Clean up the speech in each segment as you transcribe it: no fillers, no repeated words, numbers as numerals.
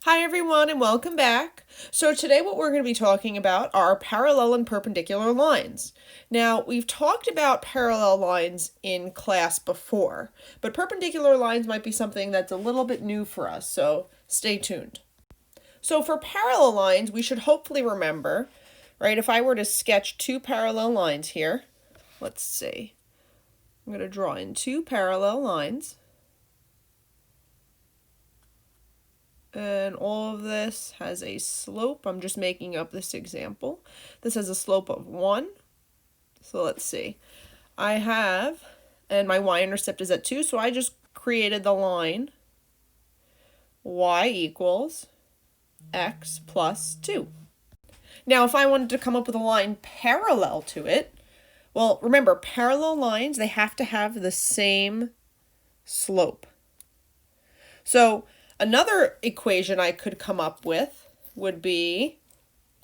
Hi everyone and welcome back. So today what we're going to be talking about are parallel and perpendicular lines. Now we've talked about parallel lines in class before, but perpendicular lines might be something that's a little bit new for us, so stay tuned. So for parallel lines, we should hopefully remember, right, if I were to sketch two parallel lines here, let's see, I'm going to draw in two parallel lines. And all of this has a slope. I'm just making up this example. This has a slope of 1. So let's see. I have, and my y-intercept is at 2, so I just created the line y equals x plus 2. Now, if I wanted to come up with a line parallel to it, well, remember, parallel lines, they have to have the same slope. So another equation I could come up with would be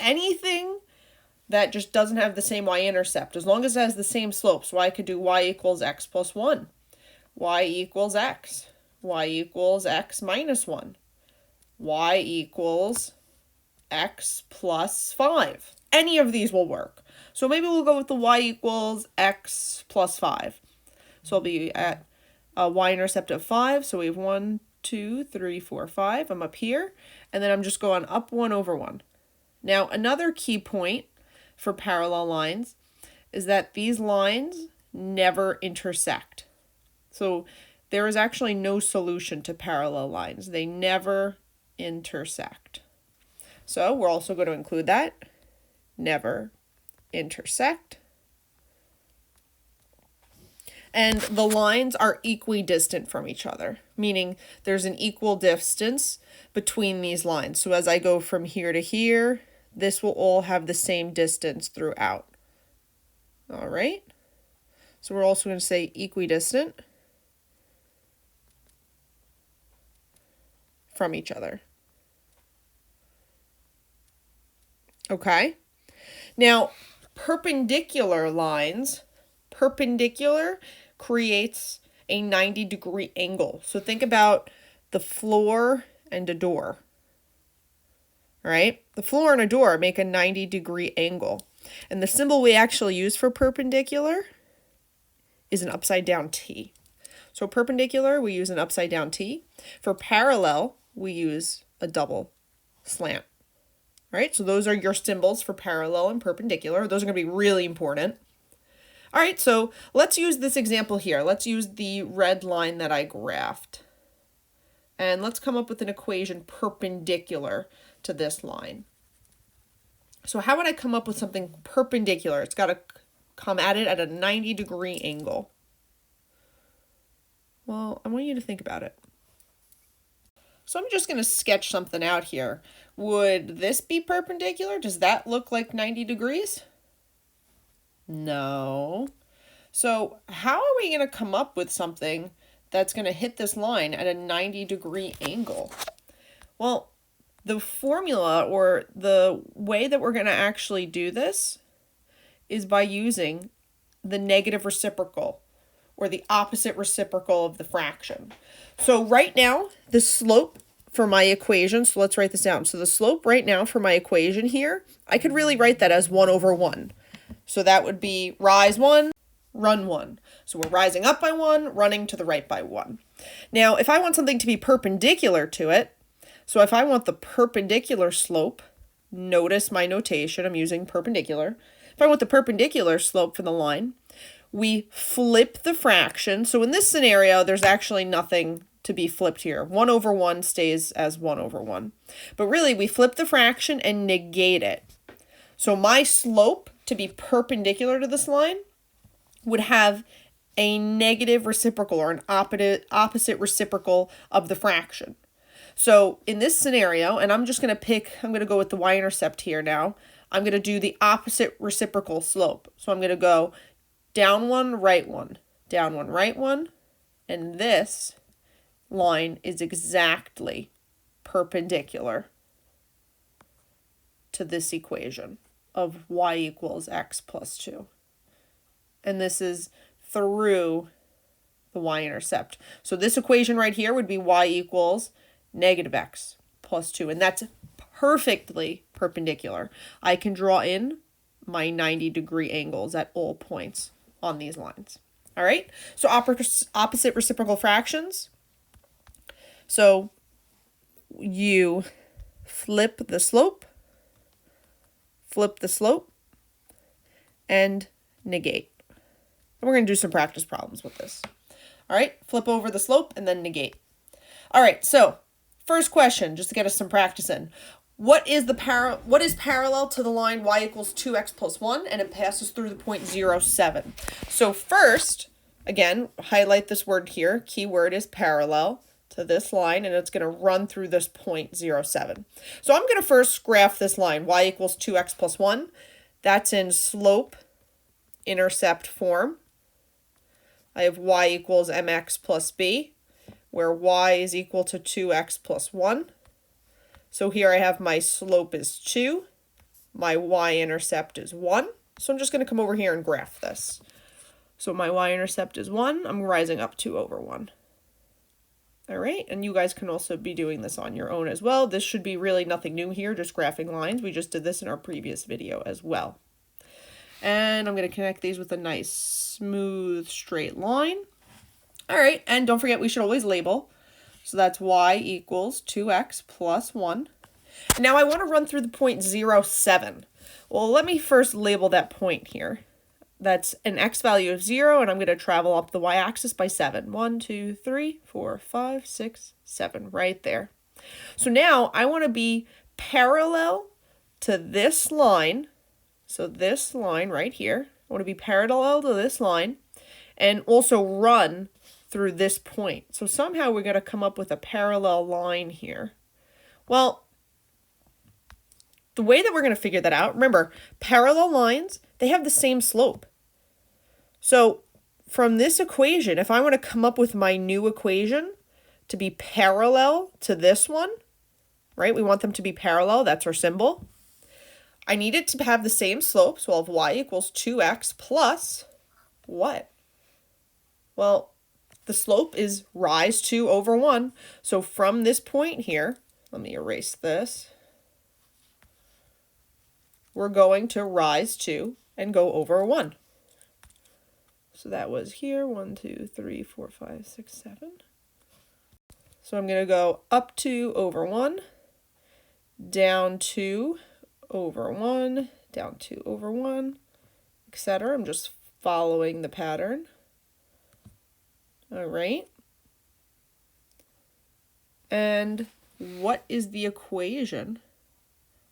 anything that just doesn't have the same y-intercept, as long as it has the same slope. So I could do y equals x plus 1, y equals x minus 1, y equals x plus 5. Any of these will work. So maybe we'll go with the y equals x plus 5. So I'll be at a y-intercept of 5, so we have 1, 2, 3, 4, 5. I'm up here, and then I'm just going up 1 over 1. Now, another key point for parallel lines is that these lines never intersect. So there is actually no solution to parallel lines. They never intersect. So we're also going to include that. Never intersect. And the lines are equidistant from each other, meaning there's an equal distance between these lines. So as I go from here to here, this will all have the same distance throughout. All right. So we're also going to say equidistant from each other. Okay. Now, perpendicular lines, perpendicular creates a 90-degree angle. So think about the floor and a door. All right? The floor and a door make a 90-degree angle. And the symbol we actually use for perpendicular is an upside down T. So perpendicular, we use an upside down T. For parallel, we use a double slant. All right? So those are your symbols for parallel and perpendicular. Those are going to be really important. All right, so let's use this example here. Let's use the red line that I graphed. And let's come up with an equation perpendicular to this line. So how would I come up with something perpendicular? It's got to come at it at a 90-degree angle. Well, I want you to think about it. So I'm just going to sketch something out here. Would this be perpendicular? Does that look like 90 degrees? No. So how are we going to come up with something that's going to hit this line at a 90-degree angle? Well, the formula or the way that we're going to actually do this is by using the negative reciprocal or the opposite reciprocal of the fraction. So right now, the slope for my equation, so let's write this down. So the slope right now for my equation here, I could really write that as 1 over 1. So that would be rise 1, run 1. So we're rising up by 1, running to the right by 1. Now, if I want something to be perpendicular to it, so if I want the perpendicular slope, notice my notation, I'm using perpendicular. If I want the perpendicular slope for the line, we flip the fraction. So in this scenario, there's actually nothing to be flipped here. 1 over 1 stays as 1 over 1. But really, we flip the fraction and negate it. So my slope to be perpendicular to this line would have a negative reciprocal or an opposite reciprocal of the fraction. So in this scenario, and I'm going to go with the y-intercept here now, I'm going to do the opposite reciprocal slope. So I'm going to go down 1, right 1, down 1, right 1, and this line is exactly perpendicular to this equation of y equals x plus 2. And this is through the y-intercept. So this equation right here would be y equals negative x plus 2. And that's perfectly perpendicular. I can draw in my 90-degree angles at all points on these lines. All right, so opposite reciprocal fractions. So you flip the slope, and negate. And we're going to do some practice problems with this. All right, flip over the slope and then negate. All right, so first question, just to get us some practice in. What is parallel to the line y equals 2x plus 1, and it passes through the point 0, 7? So first, again, highlight this word here. Key word is parallel to this line, and it's going to run through this point 0, 7. So I'm going to first graph this line, y equals 2x plus 1. That's in slope-intercept form. I have y equals mx plus b, where y is equal to 2x plus 1. So here I have my slope is 2, my y-intercept is 1. So I'm just going to come over here and graph this. So my y-intercept is 1, I'm rising up 2 over 1. All right, and you guys can also be doing this on your own as well. This should be really nothing new here, just graphing lines. We just did this in our previous video as well. And I'm going to connect these with a nice, smooth, straight line. All right, and don't forget we should always label. So that's y equals 2x plus 1. Now I want to run through the point 0, 7. Well, let me first label that point here. That's an x value of 0, and I'm going to travel up the y-axis by 7. 1, 2, 3, 4, 5, 6, 7, right there. So now I want to be parallel to this line. So this line right here, I want to be parallel to this line and also run through this point. So somehow we're going to come up with a parallel line here. Well, the way that we're going to figure that out, remember, parallel lines, they have the same slope. So from this equation, if I want to come up with my new equation to be parallel to this one, right? We want them to be parallel. That's our symbol. I need it to have the same slope. So I'll have y equals 2x plus what? Well, the slope is rise 2 over 1. So from this point here, let me erase this. We're going to rise 2 and go over 1. So that was here, 1, 2, 3, 4, 5, 6, 7. So I'm going to go up 2 over 1, down 2 over 1, down 2 over 1, etc. I'm just following the pattern. All right. And what is the equation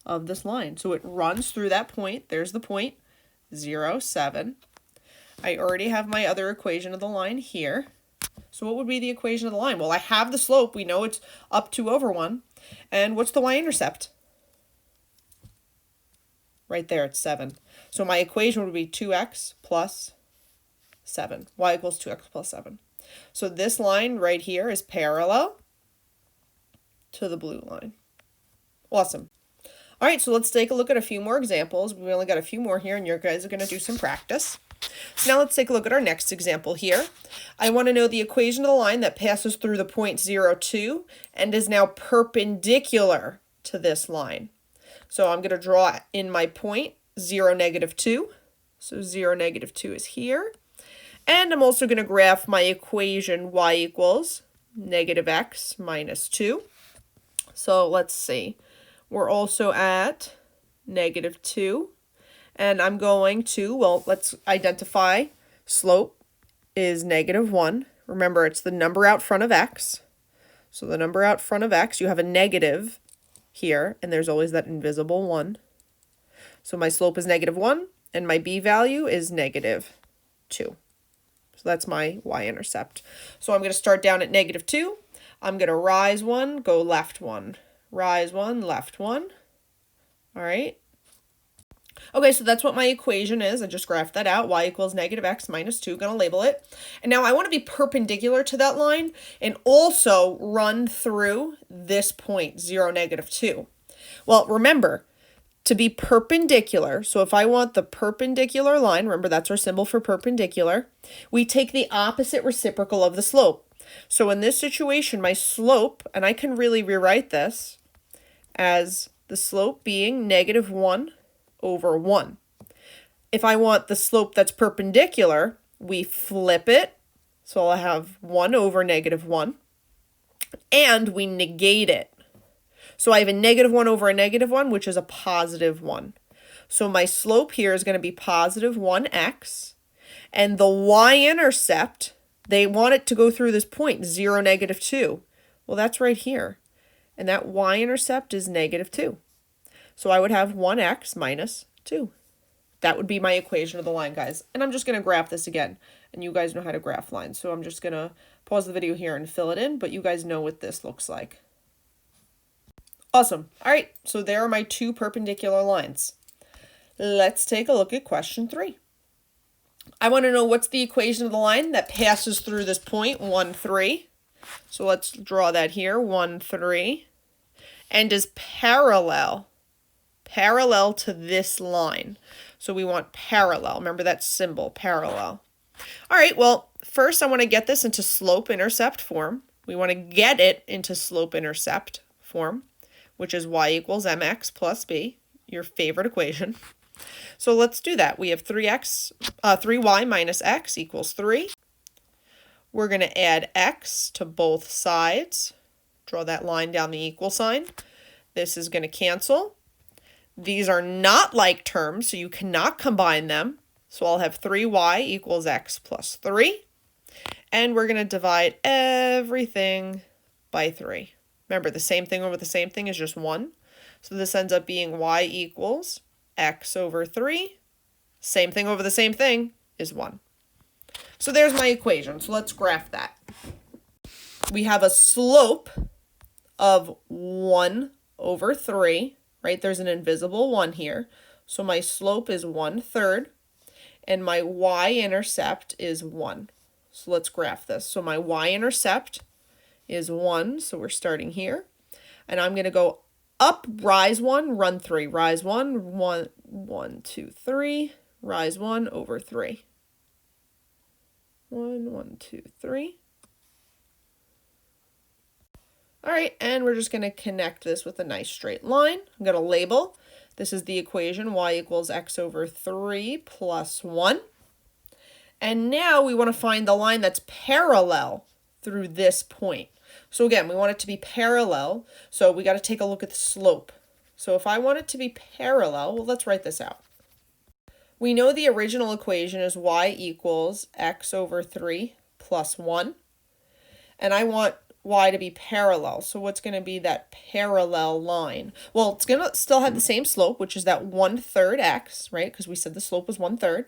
of this line? So it runs through that point. There's the point, 0, 7. I already have my other equation of the line here. So what would be the equation of the line? Well, I have the slope. We know it's up 2 over 1. And what's the y-intercept? Right there, it's 7. So my equation would be 2x plus 7. Y equals 2x plus 7. So this line right here is parallel to the blue line. Awesome. All right, so let's take a look at a few more examples. We only got a few more here, and you guys are going to do some practice. So now let's take a look at our next example here. I want to know the equation of the line that passes through the point 0, 2 and is now perpendicular to this line. So I'm going to draw in my point 0, negative 2. So 0, negative 2 is here. And I'm also going to graph my equation y equals negative x minus 2. So let's see. We're also at negative 2. And I'm going to, well, let's identify slope is negative 1. Remember, it's the number out front of x. So the number out front of x, you have a negative here, and there's always that invisible 1. So my slope is negative 1, and my b value is negative 2. So that's my y-intercept. So I'm going to start down at negative 2. I'm going to rise 1, go left 1. Rise 1, left 1. All right. Okay, so that's what my equation is. I just graphed that out. Y equals negative x minus 2. Going to label it. And now I want to be perpendicular to that line and also run through this point, 0, negative 2. Well, remember, to be perpendicular, so if I want the perpendicular line, remember that's our symbol for perpendicular, we take the opposite reciprocal of the slope. So in this situation, my slope, and I can really rewrite this, as the slope being -1 over 1. If I want the slope that's perpendicular, we flip it. So I'll have 1 over -1. And we negate it. So I have a -1 over a -1, which is a +1. So my slope here is going to be +1x. And the y-intercept, they want it to go through this point, 0, -2. Well, that's right here. And that y-intercept is -2. So I would have 1x minus 2. That would be my equation of the line, guys. And I'm just going to graph this again. And you guys know how to graph lines. So I'm just going to pause the video here and fill it in. But you guys know what this looks like. Awesome. All right. So there are my two perpendicular lines. Let's take a look at question 3. I want to know what's the equation of the line that passes through this point, 1, 3. So let's draw that here, 1, 3. And is parallel to this line. So we want parallel. Remember that symbol, parallel. All right, well, first I want to get this into slope-intercept form. We want to get it into slope-intercept form, which is y equals mx plus b, your favorite equation. So let's do that. We have 3y minus x equals 3. We're going to add x to both sides. Draw that line down the equal sign. This is going to cancel. These are not like terms, so you cannot combine them. So I'll have 3y equals x plus 3. And we're going to divide everything by 3. Remember, the same thing over the same thing is just 1. So this ends up being y equals x over 3. Same thing over the same thing is 1. So there's my equation. So let's graph that. We have a slope of 1 over 3. Right, there's an invisible 1 here. So my slope is 1/3, and my y-intercept is 1. So let's graph this. So my y-intercept is 1, so we're starting here. And I'm going to go up, rise 1, run 3. Rise 1, 1, 2, 3. Rise 1 over 3. 1, 1, 2, 3. All right, and we're just going to connect this with a nice straight line. I'm going to label. This is the equation, y equals x over 3 plus 1. And now we want to find the line that's parallel through this point. So again, we want it to be parallel, so we got to take a look at the slope. So if I want it to be parallel, well, let's write this out. We know the original equation is y equals x over 3 plus 1. And I want y to be parallel. So what's going to be that parallel line? Well, it's going to still have the same slope, which is that 1/3 x, right? Because we said the slope was 1/3.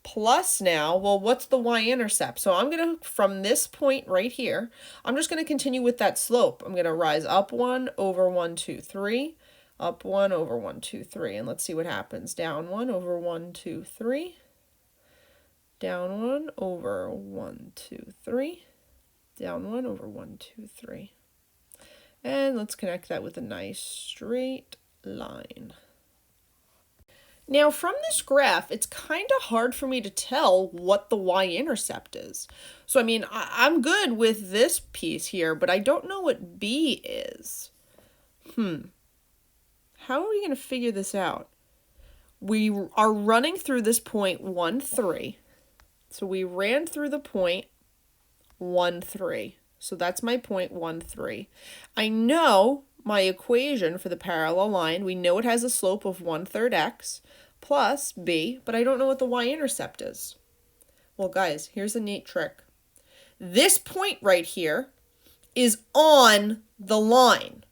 Plus now, well, what's the y-intercept? So I'm going to, from this point right here, I'm just going to continue with that slope. I'm going to rise up 1 over 1, 2, 3. Up 1 over 1, 2, 3. And let's see what happens. Down 1 over 1, 2, 3. Down 1 over 1, 2, 3. Down 1 over 1, 2, 3. And let's connect that with a nice straight line. Now from this graph, it's kind of hard for me to tell what the y-intercept is. So I mean, I'm good with this piece here, but I don't know what b is. How are we going to figure this out? We are running through this point 1, 3. So we ran through the point 1, 3. So that's my point 1, 3. I know my equation for the parallel line. We know it has a slope of 1/3 x plus b, but I don't know what the y-intercept is. Well, guys, here's a neat trick. This point right here is on the line.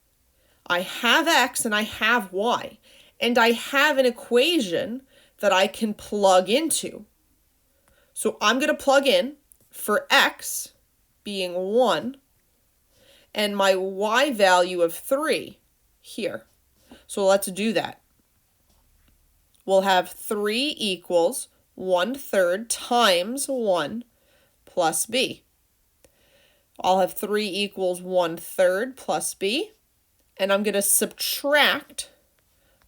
I have x and I have y, and I have an equation that I can plug into. So I'm going to plug in for x being 1 and my y value of 3 here. So let's do that. We'll have 3 equals 1/3 times 1 plus b. I'll have 3 equals 1/3 plus b. And I'm going to subtract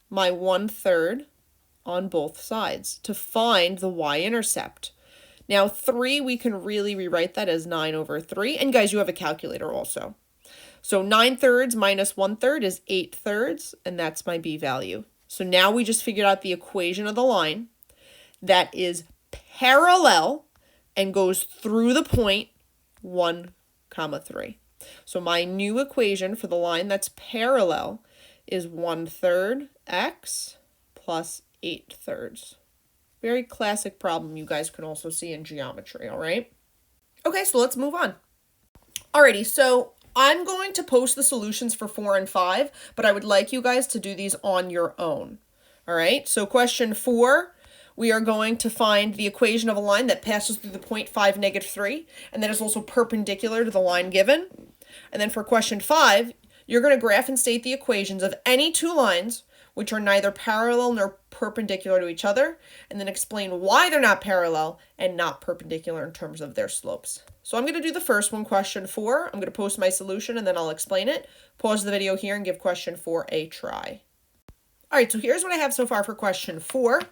my 1/3 on both sides to find the y-intercept. Now 3, we can really rewrite that as 9 over 3. And guys, you have a calculator also. So 9/3 minus 1/3 is 8/3, and that's my b value. So now we just figured out the equation of the line that is parallel and goes through the point 1, 3. So my new equation for the line that's parallel is 1/3 x plus 8/3. Very classic problem you guys can also see in geometry, all right? Okay, so let's move on. Alrighty, so I'm going to post the solutions for 4 and 5, but I would like you guys to do these on your own. All right, so question 4, we are going to find the equation of a line that passes through the point 5, -3, and that is also perpendicular to the line given. And then for question 5, you're going to graph and state the equations of any two lines which are neither parallel nor perpendicular to each other, and then explain why they're not parallel and not perpendicular in terms of their slopes. So I'm going to do the first one, question 4. I'm going to post my solution and then I'll explain it. Pause the video here and give question 4 a try. All right, so here's what I have so far for question 4.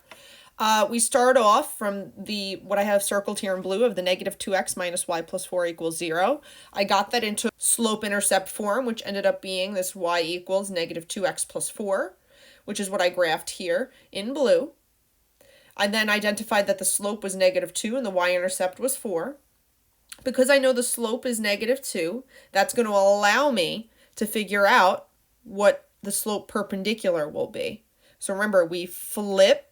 We start off from what I have circled here in blue of the -2x minus y plus 4 equals 0. I got that into slope-intercept form, which ended up being this y equals -2x plus 4, which is what I graphed here in blue. I then identified that the slope was -2 and the y-intercept was 4. Because I know the slope is -2, that's going to allow me to figure out what the slope perpendicular will be. So remember, we flip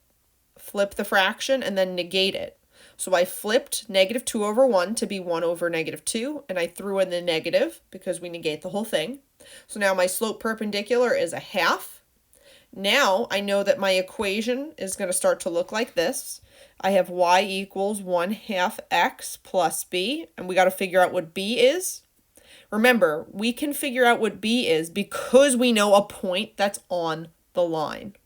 the fraction and then negate it. So I flipped -2/1 to be 1/2, and I threw in the negative because we negate the whole thing. So now my slope perpendicular is 1/2. Now I know that my equation is going to start to look like this. I have y equals 1/2 x plus b, and we got to figure out what b is. Remember, we can figure out what b is because we know a point that's on the line.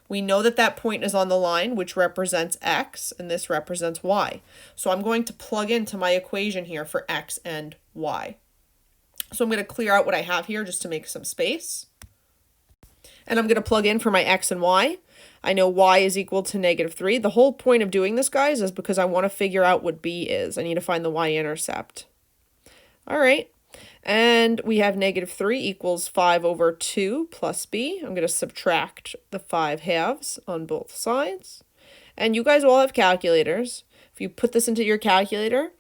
We know that that point is on the line, which represents x, and this represents y. So I'm going to plug into my equation here for x and y. So I'm going to clear out what I have here just to make some space. And I'm going to plug in for my x and y. I know y is equal to -3. The whole point of doing this, guys, is because I want to figure out what b is. I need to find the y-intercept. All right. And we have -3 equals 5/2 plus b. I'm going to subtract the 5/2 on both sides. And you guys all have calculators. If you put this into your calculator,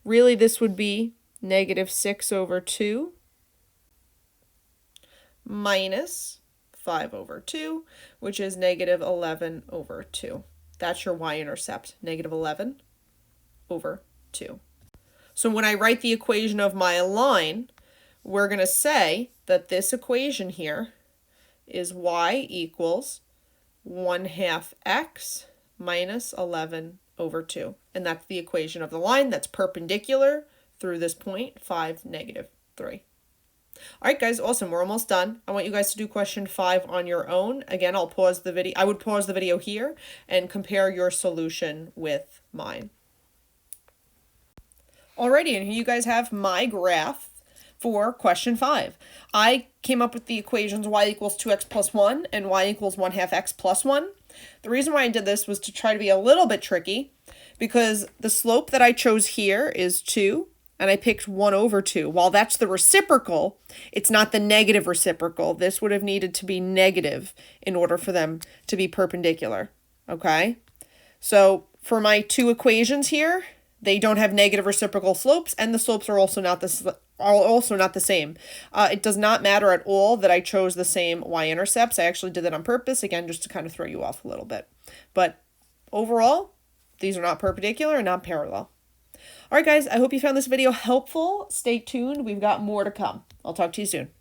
really this would be -6/2 minus 5/2, which is -11/2. That's your y-intercept, -11/2. So when I write the equation of my line, we're going to say that this equation here is y equals 1/2 x minus 11/2. And that's the equation of the line that's perpendicular through this point, 5, -3. All right, guys, awesome. We're almost done. I want you guys to do question 5 on your own. Again, I'll pause the video. I would pause the video here and compare your solution with mine. Alrighty, and here you guys have my graph for question 5. I came up with the equations y equals 2x plus 1 and y equals 1/2 x plus 1. The reason why I did this was to try to be a little bit tricky because the slope that I chose here is 2. And I picked 1/2. While that's the reciprocal, it's not the negative reciprocal. This would have needed to be negative in order for them to be perpendicular, okay? So for my two equations here, they don't have negative reciprocal slopes, and the slopes are also not the same. It does not matter at all that I chose the same y-intercepts. I actually did that on purpose, again, just to kind of throw you off a little bit. But overall, these are not perpendicular and not parallel. All right, guys, I hope you found this video helpful. Stay tuned. We've got more to come. I'll talk to you soon.